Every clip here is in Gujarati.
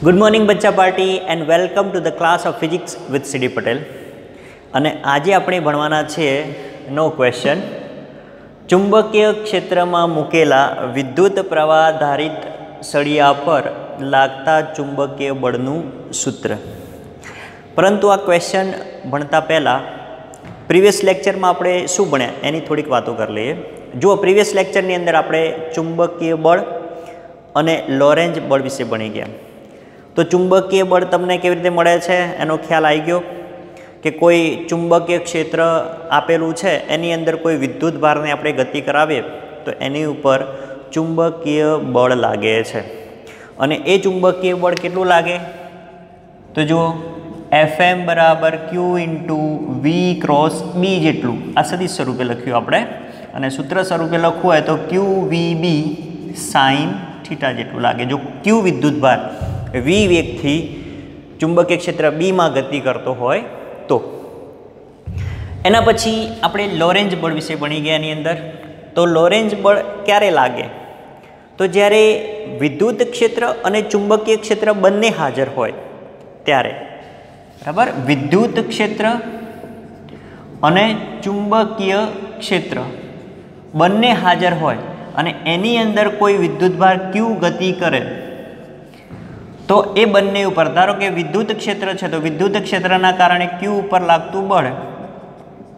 गुड मॉर्निंग बच्चा party and welcome to the class of physics with C D Patel. અને આજે આપણે ભણવાના છે નો ક્વેશ્ચન ચુંબકીય ક્ષેત્રમાં મૂકેલા વિદ્યુત પ્રવાહ ધારિત સળિયા પર લાગતા ચુંબકીય બળનું સૂત્ર। પરંતુ આ ક્વેશ્ચન ભણતા પહેલાં પ્રીવિયસ લેક્ચરમાં આપણે શું ભણ્યા એની થોડીક વાતો કરી લઈએ। જો પ્રીવિયસ લેક્ચરની અંદર આપણે ચુંબકીય બળ અને લોરેન્જ બળ વિશે ભણી ગયા। तो चुंबकीय बल तमने केवी रीते मळे छे एनो ख्याल आई गयो कि कोई चुंबकीय क्षेत्र आपेलू छे एनी अंदर कोई विद्युत भारने आपणे गति करावीए तो एनी उपर चुंबकीय बल लागे छे अने ए चुंबकीय बल केटलुं लागे तो जो Fm बराबर Q into V cross B जेटलुं आ सदिश स्वरूपे लख्युं आपणे अने सूत्र स्वरूपे लखवुं होय तो QVB sin थीटा जेटलुं लागे। जो Q विद्युत भार V वेग थी चुंबकीय क्षेत्र B में गति करतो होय तो एना पछी आपणे लोरेंज बळ विषे भणी गया एनी अंदर। तो लोरेंज बळ क्यारे लागे तो ज्यारे विद्युत क्षेत्र अने चुंबकीय क्षेत्र बंने हाजर होय त्यारे बराबर। विद्युत क्षेत्र अने चुंबकीय क्षेत्र बंने हाजर होय अने एनी अंदर कोई विद्युत भार Q गति करे तो ए बंने उपर धारो के विद्युत क्षेत्र है तो विद्युत क्षेत्रना कारणे Q उपर लागतुं बळ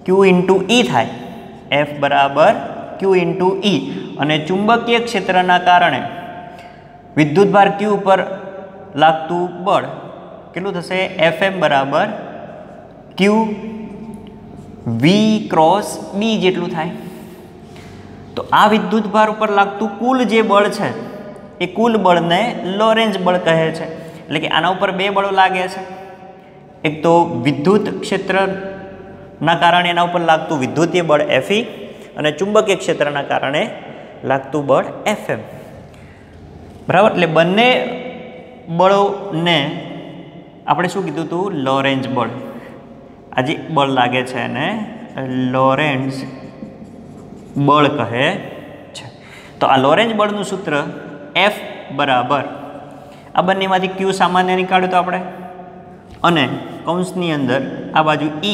Q इंटू E थाय। F बराबर Q इंटू E अने चुंबकीय क्षेत्रना कारणे विद्युत भार Q उपर लागतुं बळ केटलुं थशे Fm बराबर Q V क्रॉस B जेटलुं थाय। तो आ विद्युत भार उपर लागतुं कुल जे बळ छे ए कुल बळ ने लोरेंज बळ कहे छे। એટલે કે આના ઉપર બે બળો લાગે છે, એક તો વિદ્યુત ક્ષેત્રના કારણે એના ઉપર લાગતું વિદ્યુતીય બળ Fe અને ચુંબકીય ક્ષેત્રના કારણે લાગતું બળ Fm બરાબર। એટલે બંને બળોને આપણે શું કીધું હતું લોરેન્જ બળ। આ જે બળ લાગે છે એને લોરેન્જ બળ કહે છે। તો આ લોરેન્જ બળનું સૂત્ર F बराबर आ बंने मांथी Q सामान्य निकाळ्यो तो आपणे अने कौंसनी अंदर आ बाजू E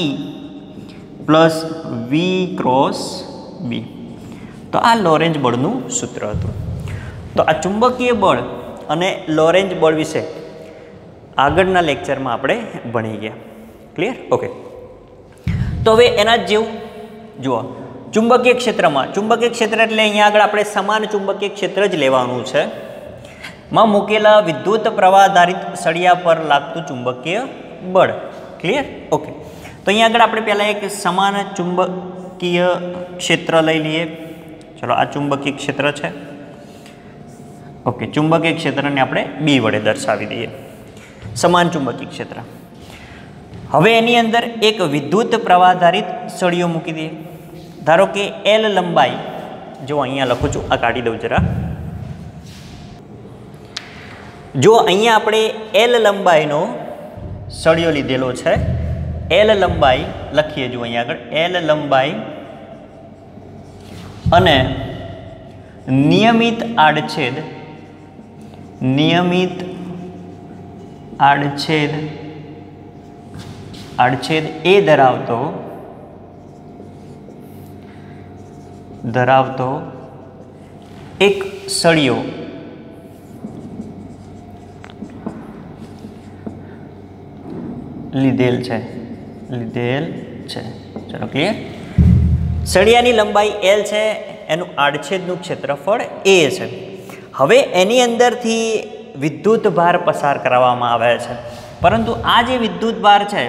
plus V cross B। तो आ लोरेंज बळनुं सूत्र हतुं। तो आ चुंबकीय बळ अने लोरेंज बळ विषे आगळना लेक्चरमां आपणे भणी गया। क्लियर? ओके। तो हवे एना जेवुं जुओ चुंबकीय क्षेत्र में चुंबकीय क्षेत्र एटले अहींया आगळ आपणे समान चुंबकीय क्षेत्र ज लेवानुं छे में मूकेला विद्युत प्रवाह आधारित सळिया पर लागतुं चुंबकीय बळ। क्लियर? ओके। तो अहींया आगळ आपणे पहेला एक समान चुंबकीय क्षेत्र लई लीए। चलो आ चुंबकीय क्षेत्र छे। ओके। चुंबकीय क्षेत्रने आपणे B वडे दर्शावी दईए समान चुंबकीय क्षेत्र। हवे एनी अंदर एक विद्युत प्रवाह आधारित सळियो मूकी दईए। धारो के L लंबाई जो अहींया लखुं छुं आ काढी दઉં जरा। जो अहींया आपणे L लंबाईनो सळियो लीधेलो छे L लंबाई लखीए जो अहींया आगळ L लंबाई अने नियमित आड़छेद ए धरावतो एक सळियो लीधेल छे। चलो क्लियर? सळियानी लंबाई L छे एनुं आड़छेदनुं क्षेत्रफळ A छे। हवे एनी अंदरथी विद्युत भार पसार कराववामां आवे छे परंतु आ जे विद्युत भार छे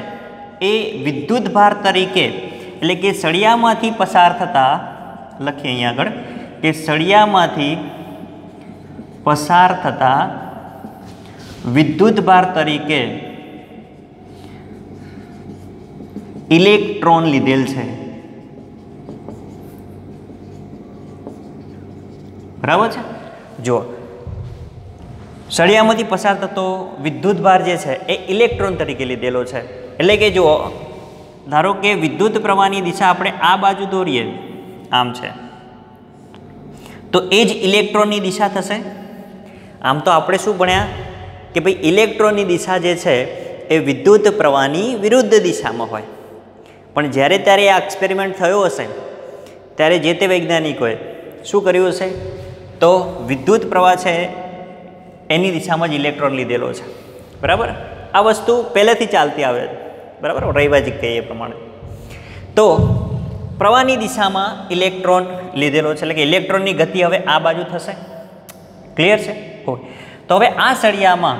ए विद्युत भार तरीके एटले के सळियामांथी पसार थता लखीए अहीं आगळ के सळियामांथी पसार थता विद्युत भार तरीके इलेक्ट्रॉन लीधेल छे। बराबर छे? जो सळियामांथी पसार थतो विद्युत भार जे छे ए इलेक्ट्रॉन तरीके लीधेलो छे। एटले के जो धारो के विद्युत प्रवाहनी दिशा आपणे आ बाजू दोरीए आम छे तो ए ज इलेक्ट्रॉननी दिशा थशे। आम तो आपणे शुं भण्या કે ભાઈ ઇલેક્ટ્રોનની દિશા જે છે એ વિદ્યુત પ્રવાહની વિરુદ્ધ દિશામાં હોય, પણ જ્યારે ત્યારે આ એક્સપેરિમેન્ટ થયો હશે ત્યારે જે તે વૈજ્ઞાનિકોએ શું કર્યું હશે, તો વિદ્યુત પ્રવાહ છે એની દિશામાં જ ઇલેક્ટ્રોન લીધેલો છે, બરાબર. આ વસ્તુ પહેલેથી ચાલતી આવે છે, બરાબર, રૈવાજિક કહીએ એ પ્રમાણે. તો પ્રવાહની દિશામાં ઇલેક્ટ્રોન લીધેલો છે, એટલે કે ઇલેક્ટ્રોનની ગતિ હવે આ બાજુ થશે. ક્લિયર છે? તો હવે આ સળિયામાં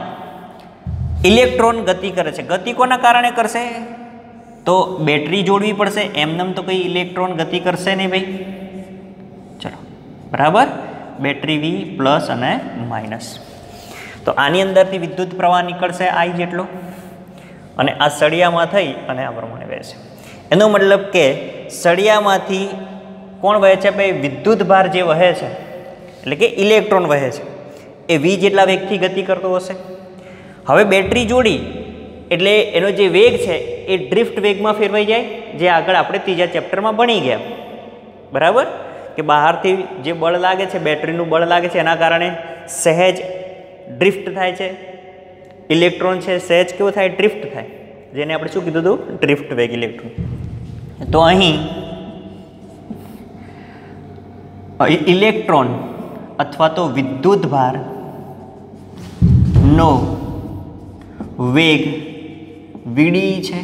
ઇલેક્ટ્રોન ગતિ કરે છે. ગતિ કોના કારણે કરશે? તો બેટરી જોડવી પડશે, એમનેમ તો કંઈ ઇલેક્ટ્રોન ગતિ કરશે નહીં ભાઈ. ચલો, બરાબર, બેટરી વી પ્લસ અને માઇનસ. તો આની અંદરથી વિદ્યુત પ્રવાહ નીકળશે I જેટલો, અને આ સળિયામાં થઈ અને આ પ્રમાણે વહેશે. એનો મતલબ કે સળિયામાંથી કોણ વહે છે ભાઈ? વિદ્યુત ભાર જે વહે છે, એટલે કે ઇલેક્ટ્રોન વહે છે, એ વી જેટલા વેગથી ગતિ કરતો હશે. હવે બેટરી જોડી એટલે એનો જે વેગ છે એ ડ્રિફ્ટ વેગમાં ફેરવાઈ જાય, જે આગળ આપણે ત્રીજા ચેપ્ટરમાં ભણી ગયા, બરાબર, કે બહારથી જે બળ લાગે છે, બેટરીનું બળ લાગે છે, એના કારણે સહેજ ડ્રિફ્ટ થાય છે. ઇલેક્ટ્રોન છે સહેજ કેવો થાય? ડ્રિફ્ટ થાય, જેને આપણે શું કીધું હતું? ડ્રિફ્ટ વેગ ઇલેક્ટ્રોન. તો અહીં ઇલેક્ટ્રોન અથવા તો વિદ્યુત ભાર નો વેગ વીડી છે.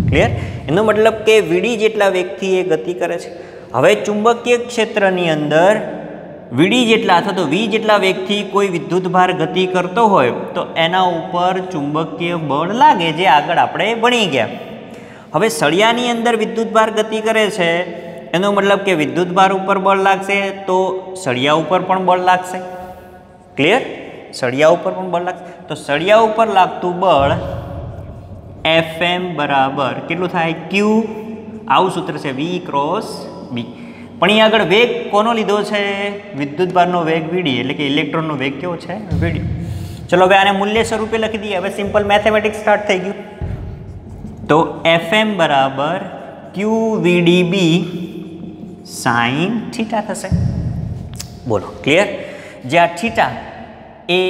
ક્લિયર? એનો મતલબ કે વીડી જેટલા વેગથી એ ગતિ કરે છે. હવે ચુંબકીય ક્ષેત્રની અંદર વીડી જેટલા અથવા તો વી જેટલા વેગથી કોઈ વિદ્યુત ભાર ગતિ કરતો હોય તો એના ઉપર ચુંબકીય બળ લાગે, જે આગળ આપણે ભણી ગયા. હવે સળિયાની અંદર વિદ્યુત ભાર ગતિ કરે છે, એનો મતલબ કે વિદ્યુત ભાર ઉપર બળ લાગશે તો સળિયા ઉપર પણ બળ લાગશે. ક્લિયર? સળિયા ઉપર પણ બળ લાગશે. તો સળિયા ઉપર લાગતું બળ Fm બરાબર કેટલું થાય? Q. આવું સૂત્ર છે V ક્રોસ B. પણ અહીં આગળ વેગ કોનો લીધો છે? વિદ્યુત ભારનો વેગ વીડી, એટલે કે ઇલેક્ટ્રોનનો વેગ કેવો છે? વીડી. ચલો હવે આને મૂલ્ય સ્વરૂપે લખી દઈએ. હવે સિમ્પલ મેથેમેટિક્સ સ્ટાર્ટ થઈ ગયું. તો Fm બરાબર QVDB સાઇન થીટા થશે. બોલો, ક્લિયર? જે આ થીટા એ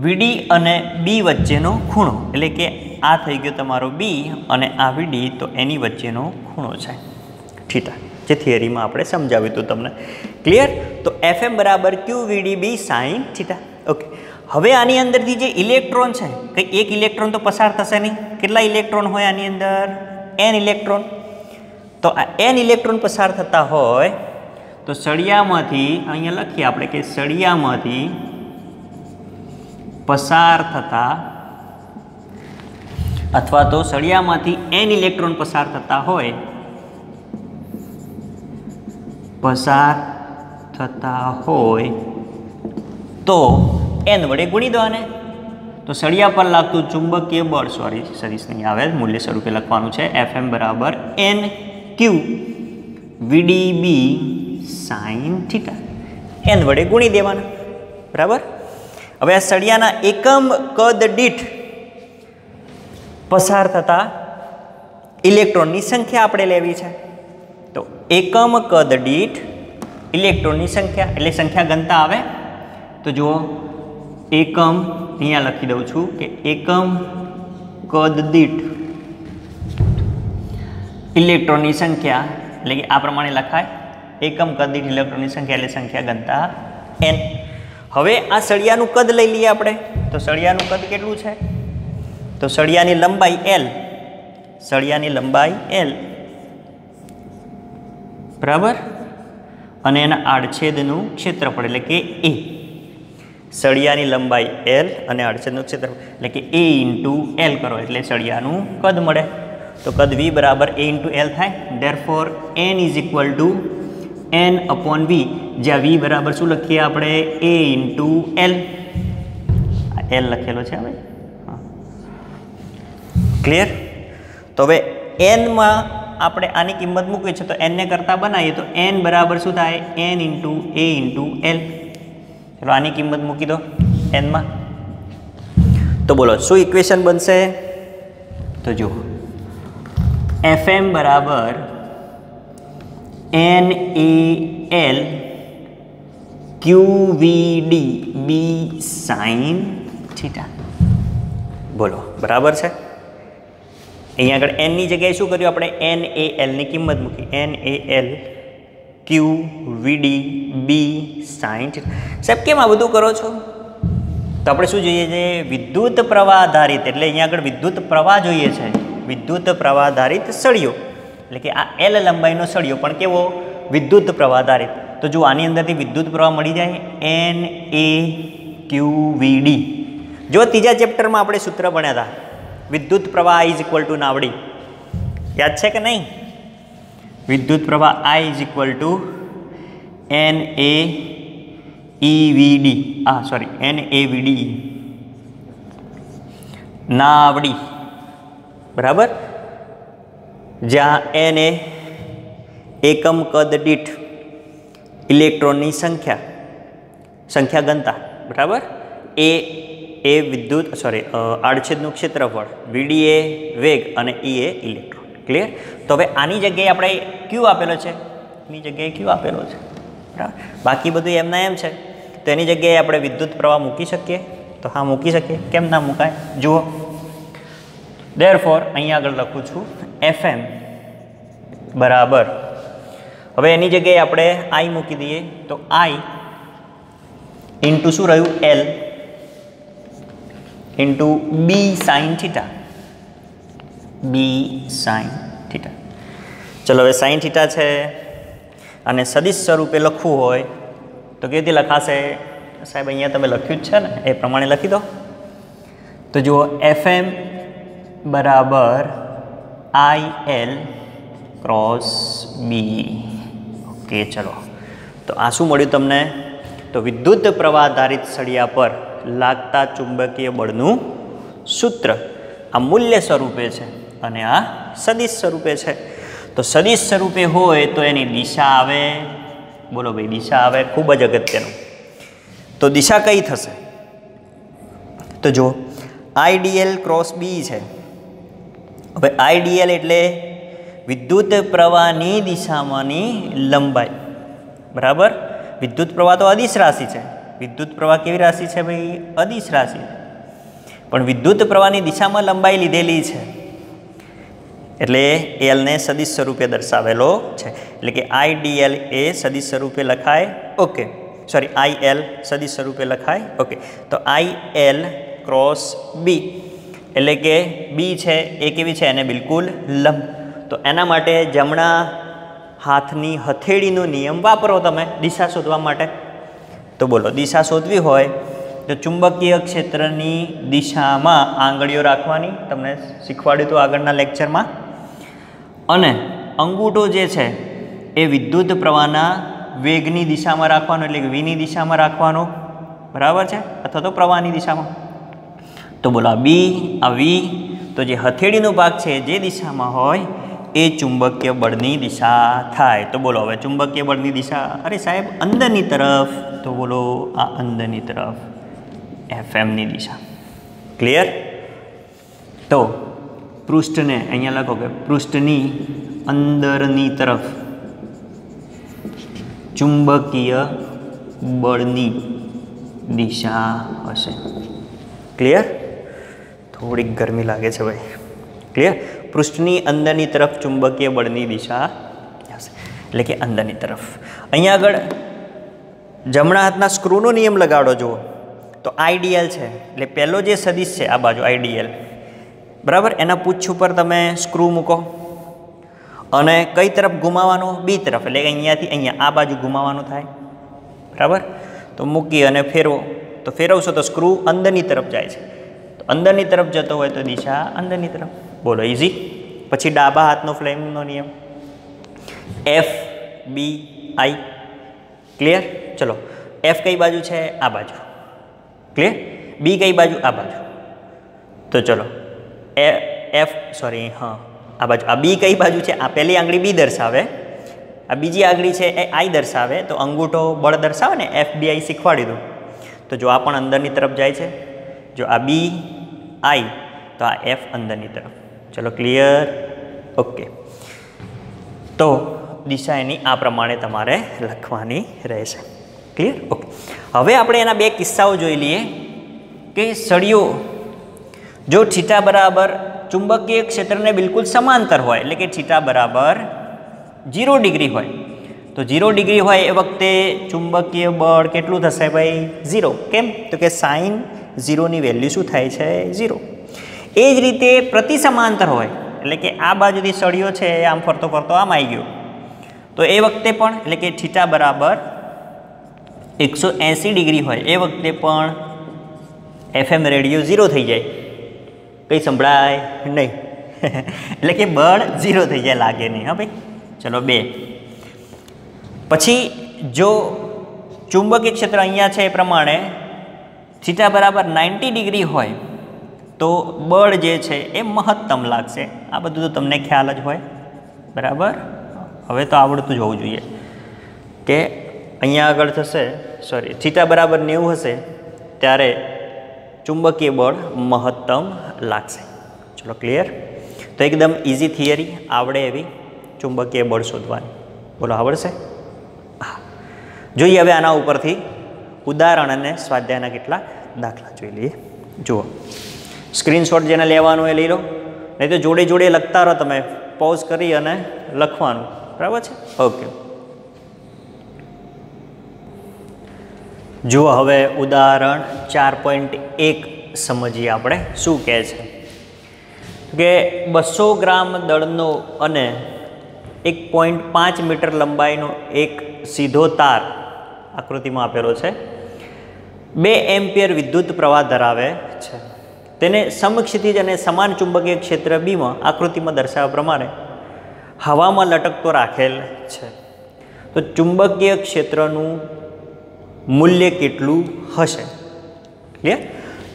વીડી અને બી વચ્ચેનો ખૂણો, એટલે કે આ થઈ ગયો તમારો બી અને આ વીડી, તો એની વચ્ચેનો ખૂણો છે થીટા, જે થિયરીમાં આપણે સમજાવ્યું હતું તમને. ક્લિયર? તો Fm બરાબર QVDB સાઇન થીટા. ઓકે. હવે આની અંદરથી જે ઇલેક્ટ્રોન છે, કંઈ એક ઇલેક્ટ્રોન તો પસાર થશે નહીં. કેટલા ઇલેક્ટ્રોન હોય આની અંદર? n electron. તો આ n ઇલેક્ટ્રોન પસાર થતા હોય તો સળિયામાંથી, અહીંયા લખીએ આપણે કે સળિયામાંથી પસાર થતા અથવા તો સળિયામાંથી n ઇલેક્ટ્રોન પસાર થતા હોય, તો n વડે ગુણી દો આને. તો સળિયા પર લાગતું ચુંબકીય બળ, સરીશ નહીં આવે, મૂલ્ય સ્વરૂપે લખવાનું છે. Fm બરાબર NQ VDB sine theta. n વડે ગુણી દેવાના, બરાબર. હવે આ સળિયાના એકમ કદ દીઠ પસાર થતા ઇલેક્ટ્રોનની સંખ્યા આપણે લેવી છે. તો એકમ કદ દીઠ ઇલેક્ટ્રોનની સંખ્યા, એટલે સંખ્યા ગણતા આવે. તો જુઓ, એકમ અહીંયા લખી દઉં છું કે એકમ કદ દીઠ ઇલેક્ટ્રોનની સંખ્યા, એટલે કે આ પ્રમાણે લખાય, એકમ કદ દીઠ ઇલેક્ટ્રોનની સંખ્યા એટલે સંખ્યા ગણતા n. હવે આ સળિયાનું કદ લઈ લઈએ આપણે. તો સળિયાનું કદ કેટલું છે? તો સળિયાની લંબાઈ L, સળિયાની લંબાઈ L, બરાબર, અને એના આડછેદનું ક્ષેત્રફળ એટલે કે A. સળિયાની લંબાઈ L અને આડછેદનું ક્ષેત્રફળ એટલે કે A ઇન્ટુ L કરો એટલે સળિયાનું કદ મળે. તો કદ V બરાબર A ઇન્ટુ L થાય. Therefore n is equal to n upon V, જ્યાં V બરાબર શું લખીએ આપણે? A into L. L લખેલો છે હવે. ક્લિયર? તો હવે n-માં આપણે આની કિંમત મૂકવી છે, તો n ને કરતાં બનાવીએ તો n બરાબર શું થાય? n into A into L. ચલો આની કિંમત મૂકી દો n-માં. તો બોલો શું ઇક્વેશન બનશે? તો જુઓ, Fm બરાબર NaL QVD B sine theta. બોલો બરાબર છે. અહીંયા આગળ એનની જગ્યાએ શું કર્યું આપણે? NALની કિંમત મૂકી. NAL Q VD B sin θ. સાહેબ કેમ આ બધું કરો છો? તો આપણે શું જોઈએ છે? વિદ્યુત પ્રવાહ આધારિત, એટલે અહીંયા આગળ વિદ્યુત પ્રવાહ જોઈએ છે. વિદ્યુત પ્રવાહ આધારિત સળિયો, એટલે કે આ L લંબાઈનો સળિયો પણ કેવો? વિદ્યુત પ્રવાહ આધારિત. તો જો આની અંદરથી વિદ્યુત પ્રવાહ મળી જાય NAQVD. જો ત્રીજા ચેપ્ટરમાં આપણે સૂત્ર ભણ્યા હતા, વિદ્યુત પ્રવાહ I = નાવડી, યાદ છે કે નહીં? વિદ્યુત પ્રવાહ I = NAEVD, NAVD, નાવડી, બરાબર. જ્યાં N એ એકમ કદ દીઠ ઇલેક્ટ્રોનની સંખ્યા ઘનતા, બરાબર. એ વિદ્યુત આડછેદનું ક્ષેત્રફળ, VD એ વેગ અને E એ ઇલેક્ટ્રોન. ક્લિયર? તો હવે આની જગ્યાએ આપણે Q આપેલો છે, એની જગ્યાએ Q આપેલો છે, બરાબર. બાકી બધું એમના એમ છે, તો એની જગ્યાએ આપણે વિદ્યુત પ્રવાહ મૂકી શકીએ? તો હા, મૂકી શકીએ. કેમ ના મુકાય? જુઓ, ધેરફોર અહીંયા આગળ લખું છું FM બરાબર. હવે એની જગ્યાએ આપણે I મૂકી દઈએ, તો I ઇન્ટુ શું રહ્યું? L into B sin θ. B sin θ. ચલો, હવે sin θ છે અને સદિશ સ્વરૂપે લખવું હોય તો કેવી રીતે લખાશે? સાહેબ અહીંયા તમે લખ્યું જ છે ને, એ પ્રમાણે લખી દો. તો જુઓ, FM બરાબર IL ક્રોસ B. ઓકે, ચલો. તો આ શું મળ્યું તમને? તો વિદ્યુત પ્રવાહ આધારિત સળિયા પર લાગતા ચુંબકીય બળનું સૂત્ર આ મૂલ્ય સ્વરૂપે છે અને આ સદિશ સ્વરૂપે છે. તો સદિશ સ્વરૂપે હોય તો એની દિશા આવે. બોલો ભાઈ, દિશા આવે. ખૂબ જ અગત્યનું. તો દિશા કઈ થશે? તો જો IDL ક્રોસ B છે. હવે IDL એટલે વિદ્યુત પ્રવાહની દિશામાંની લંબાઈ, બરાબર. વિદ્યુત પ્રવાહ તો અદિશ રાશિ છે. વિદ્યુત પ્રવાહ કેવી રાશિ છે ભાઈ? અદિશ રાશિ. પણ વિદ્યુત પ્રવાહની દિશામાં લંબાઈ લીધેલી છે, એટલે એલને સદિશ સ્વરૂપે દર્શાવેલો છે. એટલે કે IDL એ સદિશ સ્વરૂપે લખાય. ઓકે, IL સદિશ સ્વરૂપે લખાય. ઓકે, તો IL ક્રોસ B, એટલે કે B છે એ કેવી છે? એને બિલકુલ લંબ. તો એના માટે જમણા હાથની હથેળીનો નિયમ વાપરો તમે દિશા શોધવા માટે. તો બોલો, દિશા શોધવી હોય તો ચુંબકીય ક્ષેત્રની દિશામાં આંગળીઓ રાખવાની, તમને શીખવાડ્યું હતું આગળના લેક્ચરમાં. અને અંગૂઠો જે છે એ વિદ્યુત પ્રવાહના વેગની દિશામાં રાખવાનો, એટલે કે Vની દિશામાં રાખવાનો, બરાબર છે, અથવા તો પ્રવાહની દિશામાં. તો બોલો, આ B, આ V, તો જે હથેળીનો ભાગ છે જે દિશામાં હોય એ ચુંબકીય બળની દિશા થાય. તો બોલો હવે ચુંબકીય બળની દિશા, અરે સાહેબ અંદરની તરફ, તો બોલો આ અંદરની તરફ FMની દિશા. ક્લિયર? તો પૃષ્ઠને અહીંયા લખો કે પૃષ્ઠની અંદરની તરફ ચુંબકીય બળની દિશા હશે. ક્લિયર? થોડીક ગરમી લાગે છે ભાઈ. ક્લિયર? પૃષ્ઠની અંદરની તરફ ચુંબકીય બળની દિશા હશે, એટલે કે અંદરની તરફ. અહીંયા આગળ જમણા હાથના સ્ક્રૂનો નિયમ લગાડો. જુઓ, તો IDL છે એટલે પહેલો જે સદિશ છે આ બાજુ IDL, બરાબર. એના પૂંછ ઉપર તમે સ્ક્રૂ મૂકો અને કઈ તરફ ઘુમાવવાનો? B તરફ, એટલે અહીંયાથી અહીંયા આ બાજુ ઘુમાવવાનું થાય, બરાબર. તો મૂકી અને ફેરવો, તો ફેરવશો તો સ્ક્રૂ અંદરની તરફ જાય છે. તો અંદરની તરફ જતો હોય તો દિશા અંદરની તરફ. બોલો, ઇઝી. પછી ડાબા હાથનો ફ્લેમિંગનો નિયમ, FBI. ક્લિયર? ચલો, F કઈ બાજુ છે? આ બાજુ. ક્લિયર? B કઈ બાજુ? આ બાજુ. તો ચલો, આ બાજુ. આ B કઈ બાજુ છે? આ પહેલી આંગળી B દર્શાવે, આ બીજી આંગળી છે એ I દર્શાવે. તો અંગૂઠો બળ દર્શાવે ને, FBI શીખવાડી દઉં. તો જો આ પણ અંદરની તરફ જાય છે, જો આ BI, તો આ F અંદરની તરફ. ચલો, ક્લિયર? ઓકે. તો દિશા એની આ પ્રમાણે તમારે લખવાની રહેશે. ક્લિયર? ઓકે. હવે આપણે એના બે કિસ્સાઓ જોઈ લઈએ. કે સળિયો જો થીટા બરાબર ચુંબકીય ક્ષેત્રને બિલકુલ સમાંતર હોય, એટલે કે થીટા બરાબર 0 ડિગ્રી હોય, તો 0 ડિગ્રી હોય એ વખતે ચુંબકીય બળ કેટલું થશે ભાઈ? 0. કેમ? તો કે સાઇન 0ની વેલ્યુ શું થાય છે? 0. એ જ રીતે પ્રતિ સમાંતર હોય, એટલે કે આ બાજુથી સળિયો છે એ આમ ફરતો ફરતો આમ આવી ગયો, તો એ વખતે પણ એટલે કે થીટા બરાબર 180 ડિગ્રી હોય એ વખતે પણ FM રેડિયો 0 થઈ જાય, કંઈ સંભળાય નહીં એટલે કે બળ 0 થઈ જાય, લાગે નહીં. હા ભાઈ, ચલો 2. પછી જો ચુંબકીય ક્ષેત્ર અહીંયા છે એ પ્રમાણે થીટા બરાબર 90 ડિગ્રી હોય તો બળ જે છે એ મહત્તમ લાગશે. આ બધું તો તમને ખ્યાલ જ હોય, બરાબર? હવે તો આવડતું જ હોવું જોઈએ કે અહીંયા આગળ થશે, સોરી, થીટા બરાબર 90 હશે ત્યારે ચુંબકીય બળ મહત્તમ લાગશે. ચલો ક્લિયર? તો એકદમ ઇઝી થિયરી, આવડે એવી ચુંબકીય બળ શોધવાની. બોલો, આવડશે? હા. જોઈએ હવે આના ઉપરથી ઉદાહરણ અને સ્વાધ્યાયના કેટલાક દાખલા જોઈ લઈએ. જુઓ, સ્ક્રીનશોટ જેને લેવાનું એ લઈ લો, નહીં તો જોડે જોડે લખતા રહો, તમે પોઝ કરી અને લખવાનું, બરાબર છે? ઓકે. જુઓ હવે ઉદાહરણ 4.1 સમજીએ આપણે શું કહે છે કે 200 ગ્રામ દળનો અને 1.5 મીટર લંબાઈનો એક સીધો તાર આકૃતિમાં આપેલો છે 2 એમ્પિયર વિદ્યુત પ્રવાહ ધરાવે છે. તેને સમક્ષિતિજ અને સમાન ચુંબકીય ક્ષેત્ર બીમાં આકૃતિમાં દર્શાવ્યા પ્રમાણે હવામાં લટકતો રાખેલ છે. તો ચુંબકીય ક્ષેત્રનું મૂલ્ય કેટલું હશે? ક્લિયર?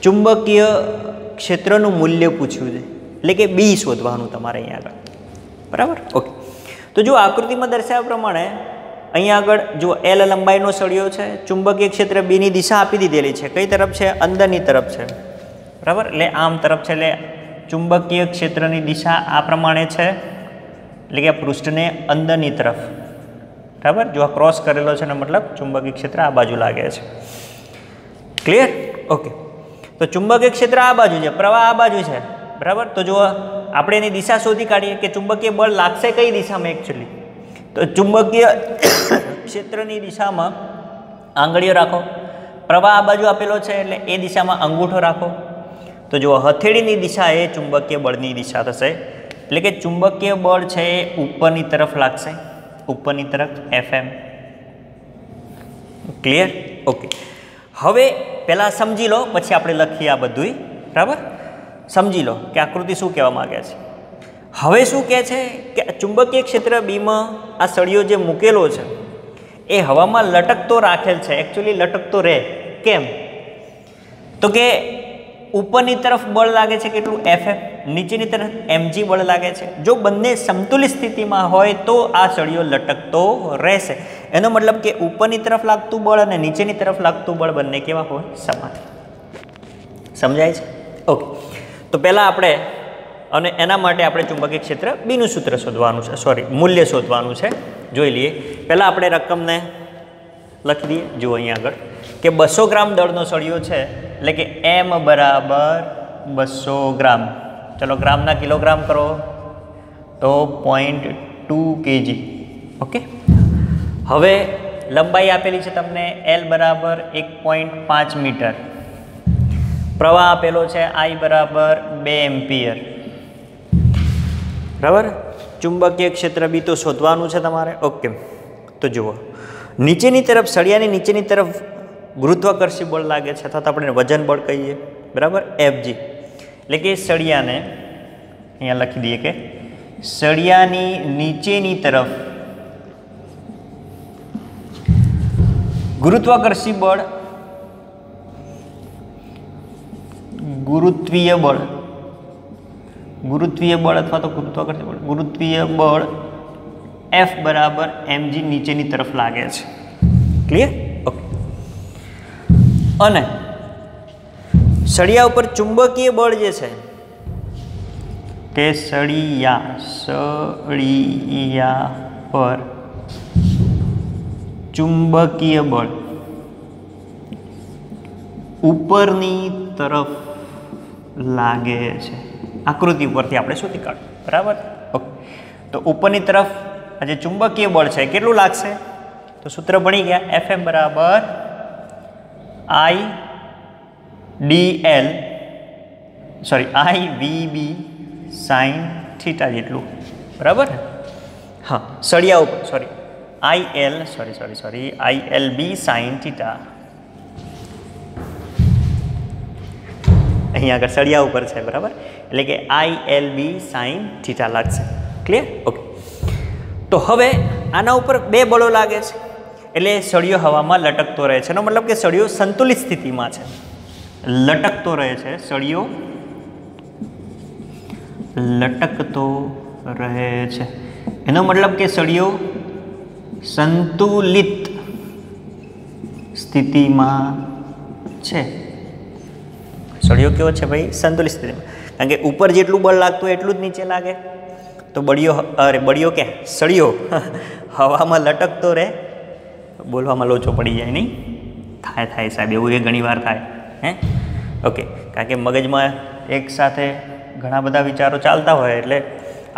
ચુંબકીય ક્ષેત્રનું મૂલ્ય પૂછ્યું છે, એટલે કે બી શોધવાનું તમારે અહીંયા આગળ, બરાબર? ઓકે. તો જો આકૃતિમાં દર્શાવ્યા પ્રમાણે અહીંયા આગળ જો એલ લંબાઈનો સળિયો છે, ચુંબકીય ક્ષેત્ર બીની દિશા આપી દીધેલી છે. કઈ તરફ છે? અંદરની તરફ છે, બરાબર? એટલે આમ તરફ છે, એટલે ચુંબકીય ક્ષેત્રની દિશા આ પ્રમાણે છે, એટલે કે પૃષ્ઠને અંદરની તરફ, બરાબર? જો આ ક્રોસ કરેલો છે ને મતલબ ચુંબકીય ક્ષેત્ર આ બાજુ લાગે છે. ક્લિયર? ઓકે. તો ચુંબકીય ક્ષેત્ર આ બાજુ છે, પ્રવાહ આ બાજુ છે, બરાબર? તો જો આપણે એની દિશા શોધી કાઢીએ કે ચુંબકીય બળ લાગશે કઈ દિશામાં એકચ્યુઅલી, તો ચુંબકીય ક્ષેત્રની દિશામાં આંગળીઓ રાખો, પ્રવાહ આ બાજુ આપેલો છે એટલે એ દિશામાં અંગૂઠો રાખો. તો જો હથેળીની દિશા એ ચુંબકીય બળની દિશા થશે, એટલે કે ચુંબકીય બળ છે એ ઉપરની તરફ લાગશે, ઉપરની તરફ FM. ક્લિયર? ઓકે. હવે પહેલાં સમજી લો, પછી આપણે લખીએ આ બધું, બરાબર? સમજી લો કે આકૃતિ શું કહેવા માગે છે. હવે શું કહે છે કે ચુંબકીય ક્ષેત્ર બીમાં આ સળિયો જે મૂકેલો છે એ હવામાં લટકતો રાખેલ છે. એકચ્યુઅલી લટકતો રહે, કેમ? તો કે ઉપરની તરફ બળ લાગે છે કેટલું? FM, નીચેની તરફ mg બળ લાગે છે. જો બંને સમતુલિત સ્થિતિમાં હોય તો આ સળિયો લટકતો રહેશે. એનો મતલબ કે ઉપરની તરફ લાગતું બળ અને નીચેની તરફ લાગતું બળ બંને કેવા હોય? સમાન. સમજાય છે? ઓકે. તો પહેલાં આપણે અને એના માટે આપણે ચુંબકીય ક્ષેત્ર બીનું સૂત્ર શોધવાનું છે, સોરી, મૂલ્ય શોધવાનું છે. જોઈ લઈએ. પહેલાં આપણે રકમને લખી દઈએ. જુઓ અહીંયા આગળ કે 200 ગ્રામ દળનો સળિયો છે, એટલે કે M બરાબર 200 ગ્રામ. ચલો ગ્રામના કિલોગ્રામ કરો તો 0.2 kg. ઓકે. હવે લંબાઈ આપેલી છે તમને L બરાબર 1.5 મીટર. પ્રવાહ આપેલો છે I બરાબર 2 એમ્પિયર. બરાબર? ચુંબકીય ક્ષેત્ર બી તો શોધવાનું છે તમારે. ઓકે. તો જુઓ, નીચેની તરફ સળિયાની નીચેની તરફ ગુરુત્વાકર્ષી બળ લાગે છે, અથવા તો આપણે વજન બળ કહીએ, બરાબર? FG. એટલે કે સળિયાને અહીંયા લખી દઈએ કે સળિયાની નીચેની તરફ ગુરુત્વાકર્ષી બળ, ગુરુત્વીય બળ અથવા તો ગુરુત્વાકર્ષી બળ, ગુરુત્વીય બળ F બરાબર mg નીચેની તરફ લાગે છે. ક્લિયર? ઓકે. અને સળિયા ઉપર ચુંબકીય બળ જે છે કે સળિયા પર ચુંબકીય બળ ઉપરની તરફ લાગે છે. આકૃતિ ઉપરથી આપણે શોધી કાઢ્યું, બરાબર. ઓકે, તો ઉપરની તરફ આ જે ચુંબકીય બળ છે કેટલું લાગશે? તો સૂત્ર ભણી ગયા, Fm બરાબર IVB sin થીટા જેટલું, બરાબર. હા, સળિયા ઉપર ILB sin થીટા. અહીંયા આગળ સળિયા ઉપર છે, બરાબર, એટલે કે ILB sin થીટા લાગશે. ક્લિયર? ઓકે. તો હવે આના ઉપર બે બળો લાગે છે એટલે સળિયો હવામાં લટકતો રહે છે. એનો મતલબ કે સળિયો સંતુલિત સ્થિતિમાં છે, લટકતો રહે છે. સળિયો લટકતો રહે છે એનો મતલબ કે સળિયો સંતુલિત સ્થિતિમાં છે. સળિયો કેવો છે ભાઈ? સંતુલિત સ્થિતિમાં. કારણ કે ઉપર જેટલું બળ લાગતું હોય એટલું જ નીચે લાગે. તો સળિયો હવામાં લટકતો રહે. બોલવામાં લોચો પડી જાય નહીં? થાય સાહેબ, એવું એ ઘણી વાર થાય. ઓકે, કારણ કે મગજમાં એક સાથે ઘણા બધા વિચારો ચાલતા હોય એટલે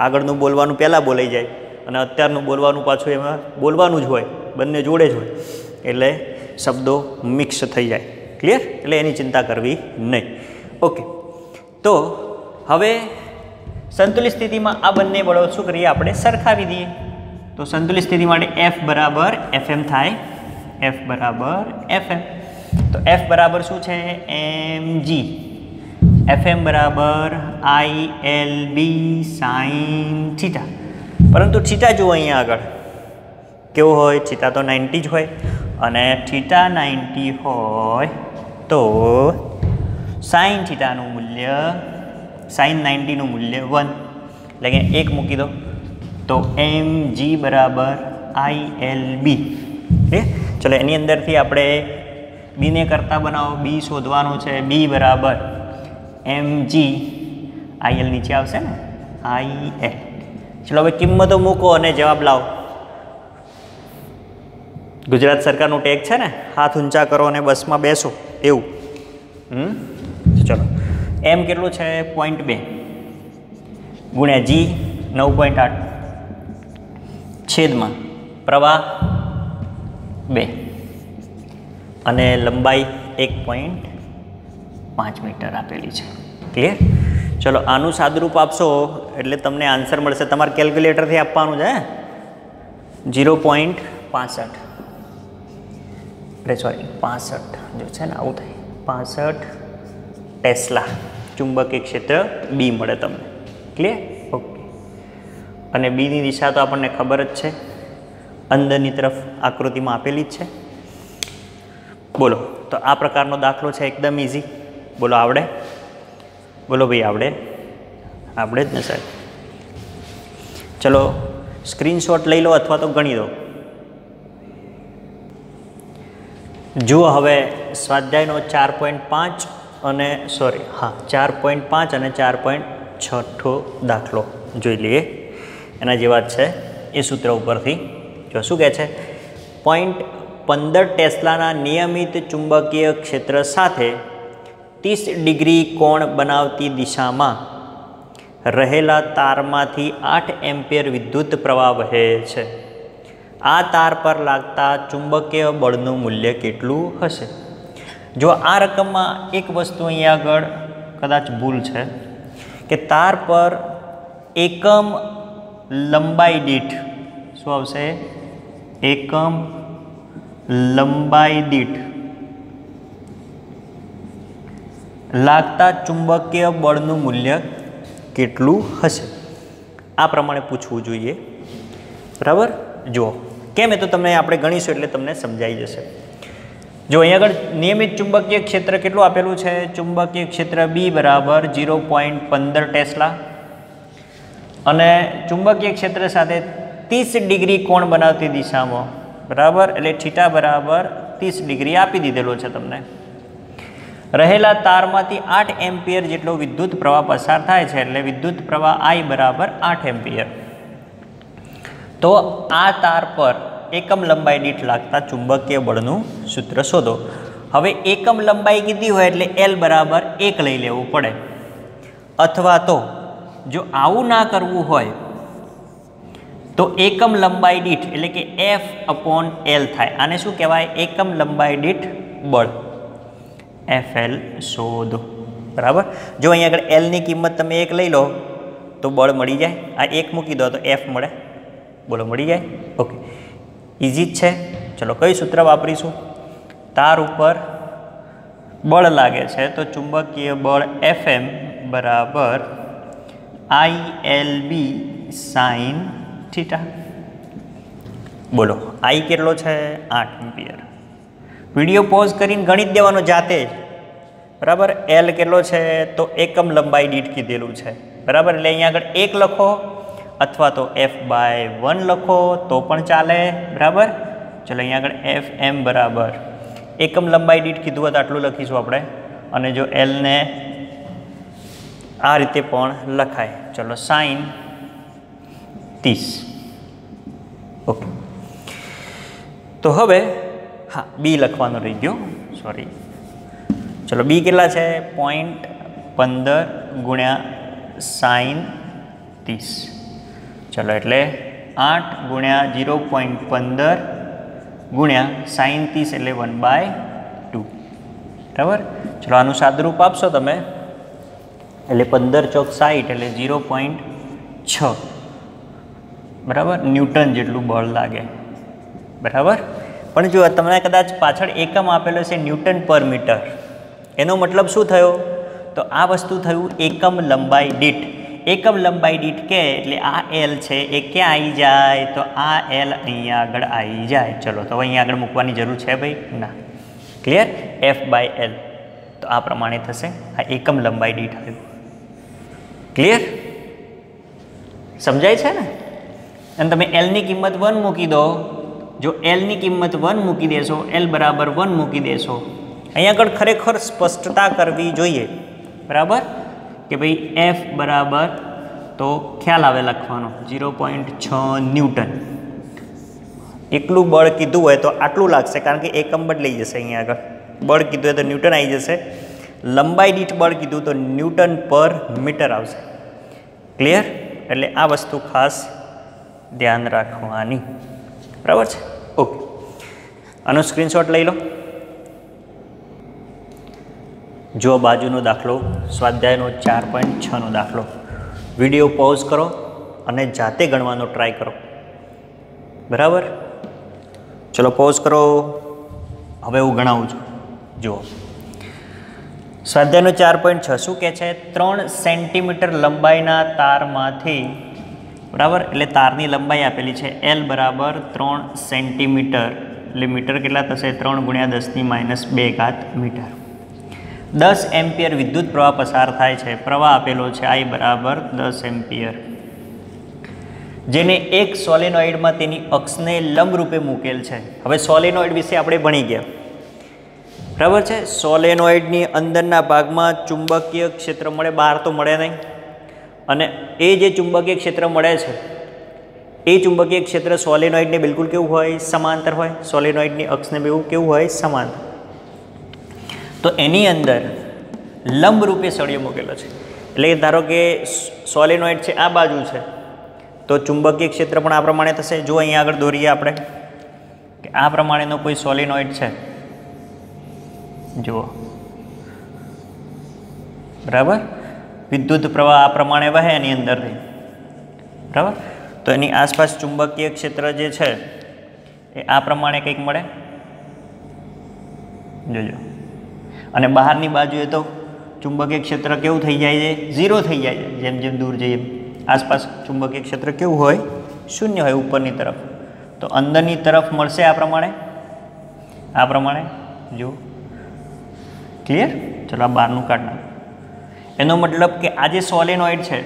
આગળનું બોલવાનું પહેલાં બોલાઈ જાય અને અત્યારનું બોલવાનું પાછું એમાં બોલવાનું જ હોય, બંને જોડે જ હોય એટલે શબ્દો મિક્સ થઈ જાય. ક્લિયર? એટલે એની ચિંતા કરવી નહીં. ઓકે, તો હવે સંતુલિત સ્થિતિમાં આ બંને બળો શું કરીએ? આપણે સરખાવી દઈએ. તો સંતુલિત સ્થિતિ માટે F બરાબર Fm થાય. F બરાબર Fm. તો F બરાબર શું છે? mg. Fm બરાબર ILB sin થીટા. પરંતુ થીટા જુઓ અહીંયા આગળ કેવો હોય? થીટા તો 90 જ હોય અને થીટા 90 હોય તો sin થીટાનું મૂલ્ય sin 90 નું મૂલ્ય 1 એટલે કે 1 મૂકી દો તો mg બરાબર ILB. ચલો એની અંદરથી આપણે બીને કરતા બનાવો. બી શોધવાનું છે. બી બરાબર mg, IL નીચે આવશે ને, IL. ચલો હવે કિંમતો મૂકો અને જવાબ લાવો. ગુજરાત સરકારનું ટેગ છે ને, હાથ ઊંચા કરો અને બસમાં બેસો એવું. ચલો એમ કેટલું છે? 0.2 ગુણ્યા જી 9.8 છેદમાં પ્રવાહ 2 અને લંબાઈ 1.5 મીટર આપેલી છે. ક્લિયર? ચલો આનું સાદુરૂપ આપશો એટલે તમને આન્સર મળશે. તમારે કેલ્ક્યુલેટરથી આપવાનું છે. 0.65 જો છે ને આવું થાય 65 ટેસ્લા ચુંબકીય ક્ષેત્ર બી મળે તમને. ક્લિયર? ઓકે. અને બીની દિશા તો આપણને ખબર જ છે, અંદરની તરફ આકૃતિમાં આપેલી જ છે. બોલો, તો આ પ્રકારનો દાખલો છે એકદમ ઇઝી. બોલો આવડે? બોલો ભાઈ આવડે? આવડે જ ને સાહેબ? ચલો સ્ક્રીનશોટ લઈ લો અથવા તો ગણી દો. જુઓ હવે સ્વાધ્યાયનો 4.5 અને 4.5 અને 4.6 દાખલો જોઈ લઈએ. એના જેવા જ છે એ સૂત્ર ઉપરથી. જો શું કહે છે? 0.15 ટેસ્લાના નિયમિત ચુંબકીય ક્ષેત્ર સાથે 30 ડિગ્રી કોણ બનાવતી દિશામાં રહેલા તારમાંથી 8 એમ્પિયર વિદ્યુત પ્રવાહ વહે છે. આ તાર પર લાગતા ચુંબકીય બળનું મૂલ્ય કેટલું હશે? જો આ રકમમાં એક વસ્તુ અહીંયા આગળ કદાચ ભૂલ છે કે તાર પર એકમ લંબાઈ દીઠ શું આવશે? એકમ લંબાઈ દીઠ લાગતા ચુંબકીય બળનું મૂલ્ય કેટલું હશે? આ પ્રમાણે પૂછવું જોઈએ. બરાબર? જુઓ કેમ એ તો તમને આપણે ગણીશું એટલે તમને સમજાઈ જશે. જો અહીંયા આગળ નિયમિત ચુંબકીય ક્ષેત્ર કેટલું આપેલું છે? ચુંબકીય ક્ષેત્ર બી બરાબર 0.15 ટેસ્લા અને ચુંબકીય ક્ષેત્ર સાથે 30 ડિગ્રી કોણ બનાવતી દિશામાં, બરાબર, એટલે થીટા બરાબર 30 ડિગ્રી આપી દીધેલો છે તમને. રહેલા તારમાંથી 8 એમ્પિયર જેટલો વિદ્યુત પ્રવાહ પસાર થાય છે એટલે વિદ્યુત પ્રવાહ I બરાબર 8 એમ્પિયર. તો આ તાર પર એકમ લંબાઈ દીઠ લાગતા ચુંબકીય બળનું સૂત્ર શોધો. હવે એકમ લંબાઈ કીધી હોય એટલે L બરાબર 1 લઈ લેવું પડે, અથવા તો જો આવું ના કરવું હોય તો એકમ લંબાઈ દીઠ એટલે કે F/L થાય. આને શું કહેવાય? એકમ લંબાઈ દીઠ બળ, FL શોધો. બરાબર, જો અહીંયા આગળ L ની કિંમત તમે 1 લઈ લો તો બળ મળી જાય. આ 1 મૂકી દો તો F મળે. બોલો, મળી જાય. ઓકે, ઇઝી જ છે. ચલો, કયું સૂત્ર વાપરીશું? તાર ઉપર બળ લાગે છે તો ચુંબકીય બળ Fm બરાબર ILB sin θ. બોલો, I કેટલો છે? 8 એમ્પિયર. વિડીયો પોઝ કરીને ગણિત દેવાનો જાતે જ. બરાબર, L કેટલો છે? તો એકમ લંબાઈ દીઠ કીધેલું છે. બરાબર, એટલે અહીંયા આગળ 1 લખો અથવા તો F/1 લખો તો પણ ચાલે. બરાબર, ચલો અહીંયા આગળ Fm બરાબર એકમ લંબાઈ દીઠ કીધું હોય તો આટલું લખીશું આપણે, અને જો L ને આ રીતે પણ લખાય. ચલો, sin 30. ઓકે, તો હવે હા, બી લખવાનું રહી ગયો, સોરી. ચલો, બી કેટલા છે? 0.15 ગુણ્યા sin 30. ચલો, એટલે 8 ગુણ્યા 0.15 ગુણ્યા sin 30 એટલે 1/2. બરાબર, ચલો આનું સાદુરૂપ આપશો તમે એટલે 15 ચોક 60 એટલે 0.6 બરાબર ન્યૂટન જેટલું બળ લાગે. બરાબર, પણ જો તમને કદાચ પાછળ એકમ આપેલો છે ન્યૂટન પર મીટર, એનો મતલબ શું થયો? તો આ વસ્તુ થયું એકમ લંબાઈ દીઠ. એકમ લંબાઈ દીઠ કે એટલે આ L છે એ ક્યાં આવી જાય? તો આ L અહીંયા આગળ આવી જાય. ચલો, તો અહીંયા આગળ મૂકવાની જરૂર છે ભાઈ? ના. ક્લિયર? F/L તો આ પ્રમાણે થશે. આ એકમ લંબાઈ દીઠ આવ્યું. ક્લિયર? સમજાય છે ને? અને તમે L ની કિંમત 1 મૂકી દો. જો L ની કિંમત 1 મૂકી દેશો, L બરાબર 1 મૂકી દેશો, અહીંયા આગળ ખરેખર સ્પષ્ટતા કરવી જોઈએ. બરાબર, કે ભાઈ F બરાબર તો ખ્યાલ આવે લખવાનો 0.6 ન્યૂટન. એકલું બળ કીધું હોય તો આટલું લાગશે, કારણ કે એકમ બદલાઈ જશે. અહીંયા આગળ બળ કીધું હોય તો ન્યૂટન આવી જશે. લંબાઈ દીઠ બળ કીધું તો ન્યૂટન પર મીટર આવશે. ક્લિયર? એટલે આ વસ્તુ ખાસ ધ્યાન રાખવાની. બરાબર છે? ઓકે, આનો સ્ક્રીનશોટ લઈ લો. જો બાજુનો દાખલો, સ્વાધ્યાયનો 4.6નો દાખલો. વિડીયો પોઝ કરો અને જાતે ગણવાનો ટ્રાય કરો. બરાબર, ચલો પોઝ કરો. હવે હું ગણાવું છું. જુઓ, સ્વાધ્યાયનો 4.6 શું કહે છે? 3 સેન્ટીમીટર લંબાઈના તારમાંથી, બરાબર, એટલે તારની લંબાઈ આપેલી છે L બરાબર 3 સેન્ટીમીટર, એટલે મીટર કેટલા થશે? 3 ગુણ્યા 10⁻2 મીટર. 10 એમ્પિયર વિદ્યુત પ્રવાહ પસાર થાય છે. પ્રવાહ આપેલો છે I બરાબર 10 એમ્પિયર, જેને એક સોલેનોઇડમાં તેની અક્ષને લંબ રૂપે મૂકેલ છે. હવે સોલેનોઇડ વિશે આપણે ભણી ગયા. બરાબર છે? સોલેનોઇડની અંદરના ભાગમાં ચુંબકીય ક્ષેત્ર મળે, બહાર તો મળે નહીં. અને એ જે ચુંબકીય ક્ષેત્ર મળે છે એ ચુંબકીય ક્ષેત્ર સોલેનોઇડને બિલકુલ કેવું હોય? સમાંતર હોય. સોલેનોઇડની અક્ષને બેવું કેવું હોય? સમાંતર. તો એની અંદર લંબ રૂપે સળિયો મૂકેલો છે. એટલે ધારો કે સોલેનોઇડ છે આ બાજુ છે તો ચુંબકીય ક્ષેત્ર પણ આ પ્રમાણે થશે. જો અહીંયા આગળ દોરીએ આપણે કે આ પ્રમાણેનો કોઈ સોલેનોઇડ છે, જુઓ, બરાબર, વિદ્યુત પ્રવાહ આ પ્રમાણે વહે એની અંદરથી. બરાબર, તો એની આસપાસ ચુંબકીય ક્ષેત્ર જે છે એ આ પ્રમાણે કંઈક મળે. જોજો, અને બહારની બાજુએ તો ચુંબકીય ક્ષેત્ર કેવું થઈ જાય છે? 0 થઈ જાય છે. જેમ જેમ દૂર જઈએ આસપાસ ચુંબકીય ક્ષેત્ર કેવું હોય? શૂન્ય હોય ઉપરની તરફ. તો અંદરની તરફ મળશે આ પ્રમાણે, આ પ્રમાણે. જો, ક્લિયર? ચલો, આ બહારનું કાઢ નાખો. એનો મતલબ કે આ જે સોલેનોઇડ છે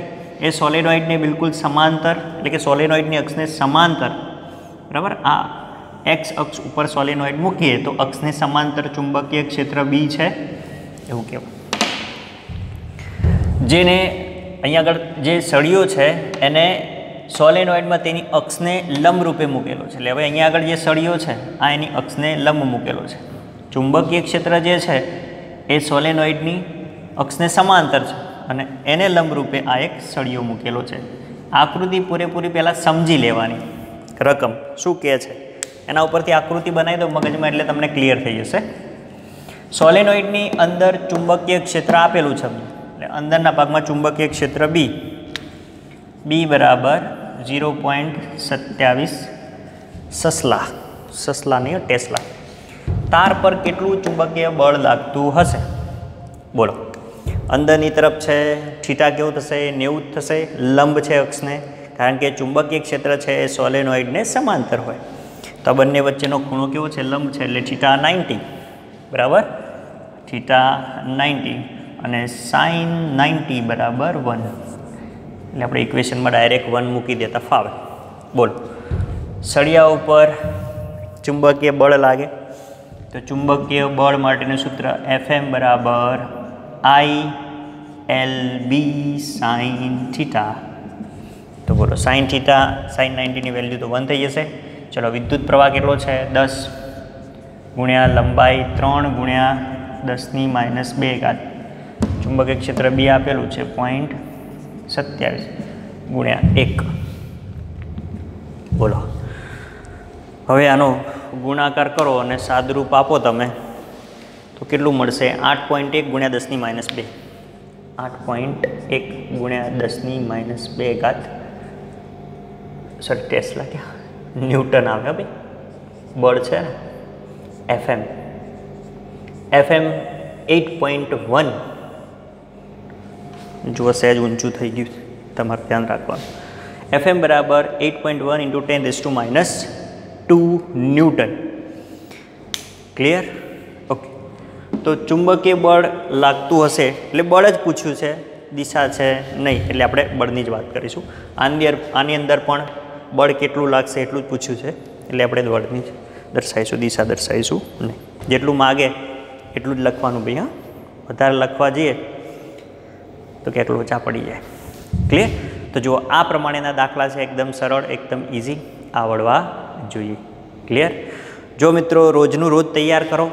એ સોલેનોઇડને બિલકુલ સમાંતર, એટલે કે સોલેનોઇડની અક્ષને સમાંતર, બરાબર, આ એક્સ અક્ષ ઉપર સોલેનોઇડ મૂકીએ તો અક્ષને સમાંતર ચુંબકીય ક્ષેત્ર બી છે એવું કહેવાય. જેને અહીંયા આગળ જે સળિયો છે એને સોલેનોઇડમાં તેની અક્ષને લંબ રૂપે મૂકેલો છે. એટલે હવે અહીંયા આગળ જે સળિયો છે આ એની અક્ષને લંબ મૂકેલો છે. ચુંબકીય ક્ષેત્ર જે છે એ સોલેનોઇડની અક્ષને સમાંતર છે અને એને લંબરૂપે આ એક સળિયો મૂકેલો છે. આકૃતિ પૂરેપૂરી પહેલાં સમજી લેવાની. રકમ શું કહે છે એના ઉપરથી આકૃતિ બનાવી દો મગજમાં એટલે તમને ક્લિયર થઈ જશે. સોલેનોઇડની અંદર ચુંબકીય ક્ષેત્ર આપેલું છે એટલે અંદરના ભાગમાં ચુંબકીય ક્ષેત્ર બી બરાબર 0.27 સસલા નહીં ટેસ્લા. તાર પર કેટલું ચુંબકીય બળ લાગતું હશે બોલો. અંદરની તરફ છે થીટા કેવું થશે 90 થશે, લંબ છે અક્ષને, કારણ કે ચુંબકીય ક્ષેત્ર છે એ સોલેનોઇડને સમાંતર હોય. તો બંને વચ્ચેનો ખૂણો કેવો છે લંબ છે એટલે થીટા 90 બરાબર, થીટા 90 અને સાઇન 90 બરાબર 1. એટલે આપણે ઇક્વેશનમાં ડાયરેક્ટ 1 મૂકી દેતા ફાવે. બોલો સળિયા ઉપર ચુંબકીય બળ લાગે તો ચુંબકીય બળ માટેનું સૂત્ર Fm બરાબર ILB સાઇન થીટા. તો બોલો સાઇન થીટા સાઇન 90ની વેલ્યુ તો 1 થઈ જશે. ચલો વિદ્યુત પ્રવાહ કેટલો છે 10 ગુણ્યા લંબાઈ 3 ગુણ્યા 10⁻². ચુંબકીય ક્ષેત્ર બી આપેલું છે 0.27 ગુણ્યા 1. બોલો હવે આનો ગુણાકાર કરો અને સાદરૂપ આપો તમે તો કેટલું મળશે 8.1 ગુણ્યા 10⁻². 8.1 ગુણ્યા 10⁻². સર ટેસ્લા ક્યાં ન્યૂટન આવે ભાઈ, બળ છે ને FM 8.1. જુઓ સહેજ ઊંચું થઈ ગયું તમારે ધ્યાન રાખવાનું. FM બરાબર 8.1 × 10⁻² ન્યૂટન. ક્લિયર? ઓકે. તો ચુંબકીય બળ લાગતું હશે એટલે બળ જ પૂછ્યું છે, દિશા છે નહીં, એટલે આપણે બળની જ વાત કરીશું. આની અંદર પણ બળ કેટલું લાગશે એટલું જ પૂછ્યું છે એટલે આપણે બળની જ દર્શાવીશું, દિશા દર્શાવીશું નહીં. જેટલું માગે એટલું જ લખવાનું ભાઈ. હા, વધારે લખવા જઈએ તો કેટલું ઓછા પડી જાય. ક્લિયર? તો જુઓ આ પ્રમાણેના દાખલા છે, એકદમ સરળ, એકદમ ઇઝી, આવડવા જોઈએ. ક્લિયર? જો મિત્રો રોજનું રોજ તૈયાર કરો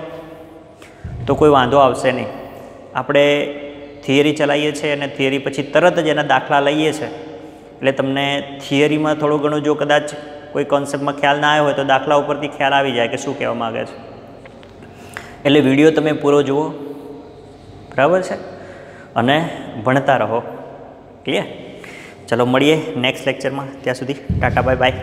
તો કોઈ વાંધો આવશે નહીં. આપણે થિયરી ચલાવીએ છીએ અને થિયરી પછી તરત જ એના દાખલા લઈએ છીએ એટલે તમને થિયરીમાં થોડું ઘણું જો કદાચ કોઈ કોન્સેપ્ટમાં ખ્યાલ ના આવ્યો હોય તો દાખલા ઉપરથી ખ્યાલ આવી જાય કે શું કહેવા માગે છે. એટલે વિડીયો તમે પૂરો જુઓ, બરાબર છે, અને ભણતા રહો. ક્લિયર? ચલો મળીએ નેક્સ્ટ લેક્ચરમાં. ત્યાં સુધી ટાટા બાય બાય.